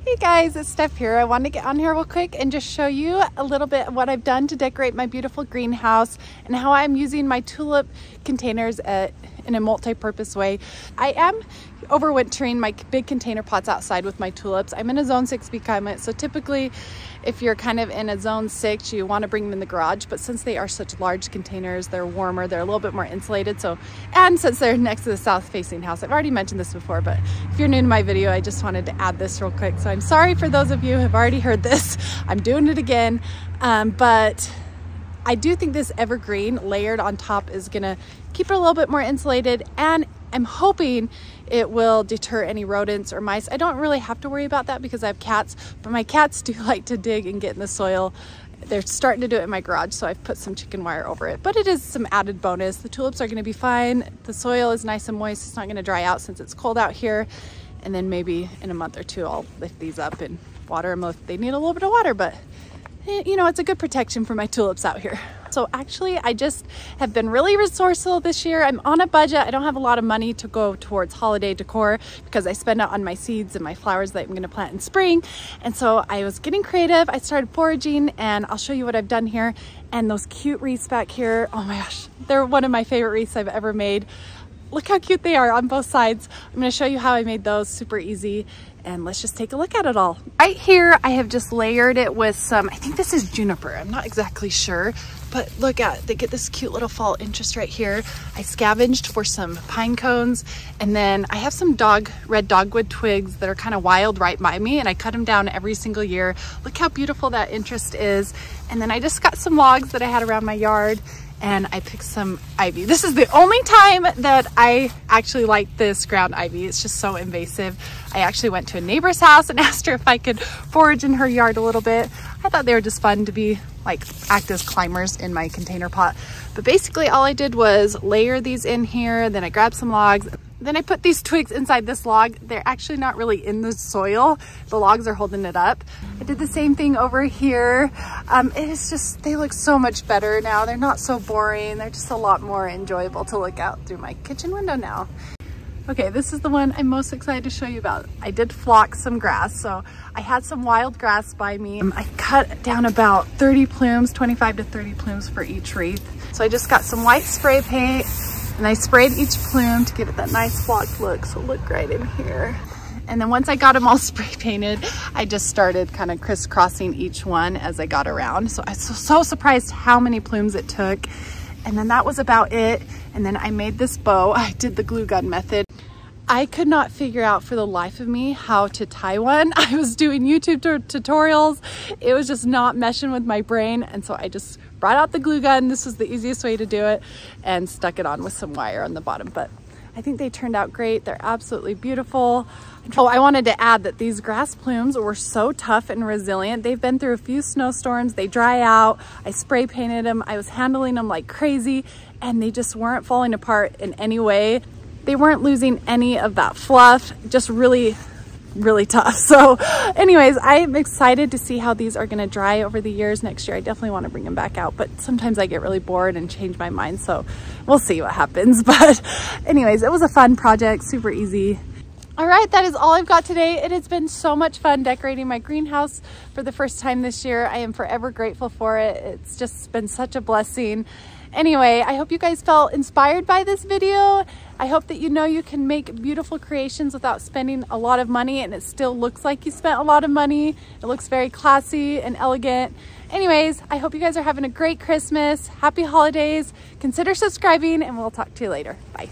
Hey guys, it's Steph here. I wanted to get on here real quick and just show you a little bit of what I've done to decorate my beautiful greenhouse and how I'm using my tulip containers in a multi-purpose way. I am overwintering my big container pots outside with my tulips. I'm in a zone 6B climate, so typically if you're kind of in a zone 6, you want to bring them in the garage, but since they are such large containers, they're warmer, they're a little bit more insulated. And since they're next to the south facing house, I've already mentioned this before, but if you're new to my video, I just wanted to add this real quick. So I'm sorry for those of you who have already heard this. I'm doing it again, but I do think this evergreen layered on top is gonna keep it a little bit more insulated, and I'm hoping it will deter any rodents or mice. I don't really have to worry about that because I have cats, but my cats do like to dig and get in the soil. They're starting to do it in my garage, so I've put some chicken wire over it, but it is some added bonus. The tulips are gonna be fine. The soil is nice and moist. It's not gonna dry out since it's cold out here. And then maybe in a month or two, I'll lift these up and water them if they need a little bit of water, but you know, it's a good protection for my tulips out here. So actually, I just have been really resourceful this year. I'm on a budget. I don't have a lot of money to go towards holiday decor because I spend it on my seeds and my flowers that I'm gonna plant in spring. And so I was getting creative. I started foraging, and I'll show you what I've done here. And those cute wreaths back here, oh my gosh, they're one of my favorite wreaths I've ever made. Look how cute they are on both sides. I'm gonna show you how I made those, super easy. And let's just take a look at it all. Right here, I have just layered it with some, I think this is juniper. I'm not exactly sure, but look at, they get this cute little fall interest right here. I scavenged for some pine cones, and then I have some red dogwood twigs that are kind of wild right by me, and I cut them down every single year. Look how beautiful that interest is. And then I just got some logs that I had around my yard, and I picked some ivy. This is the only time that I actually like this ground ivy. It's just so invasive. I actually went to a neighbor's house and asked her if I could forage in her yard a little bit. I thought they were just fun to be like act as climbers in my container pot. But basically all I did was layer these in here, then I grabbed some logs. Then I put these twigs inside this log. They're actually not really in the soil. The logs are holding it up. I did the same thing over here. It is just, they look so much better now. They're not so boring. They're just a lot more enjoyable to look out through my kitchen window now. Okay, this is the one I'm most excited to show you about. I did flock some grass. So I had some wild grass by me. I cut down about 30 plumes, 25 to 30 plumes for each wreath. So I just got some white spray paint, and I sprayed each plume to give it that nice flocked look. So look right in here. And then once I got them all spray painted, I just started kind of crisscrossing each one as I got around. So I was so surprised how many plumes it took. And then that was about it. And then I made this bow. I did the glue gun method. I could not figure out for the life of me how to tie one. I was doing YouTube tutorials. It was just not meshing with my brain. And so I just brought out the glue gun. This was the easiest way to do it, and stuck it on with some wire on the bottom. But I think they turned out great. They're absolutely beautiful. Oh, I wanted to add that these grass plumes were so tough and resilient. They've been through a few snowstorms. They dry out. I spray painted them. I was handling them like crazy, and they just weren't falling apart in any way. They weren't losing any of that fluff, just really tough. So anyways, I'm excited to see how these are gonna dry over the years. Next year, I definitely wanna bring them back out, but sometimes I get really bored and change my mind. So we'll see what happens. But anyways, it was a fun project, super easy. All right, that is all I've got today. It has been so much fun decorating my greenhouse for the first time this year. I am forever grateful for it. It's just been such a blessing. Anyway, I hope you guys felt inspired by this video. I hope that you know you can make beautiful creations without spending a lot of money, and it still looks like you spent a lot of money. It looks very classy and elegant. Anyways, I hope you guys are having a great Christmas. Happy holidays. Consider subscribing, and we'll talk to you later. Bye.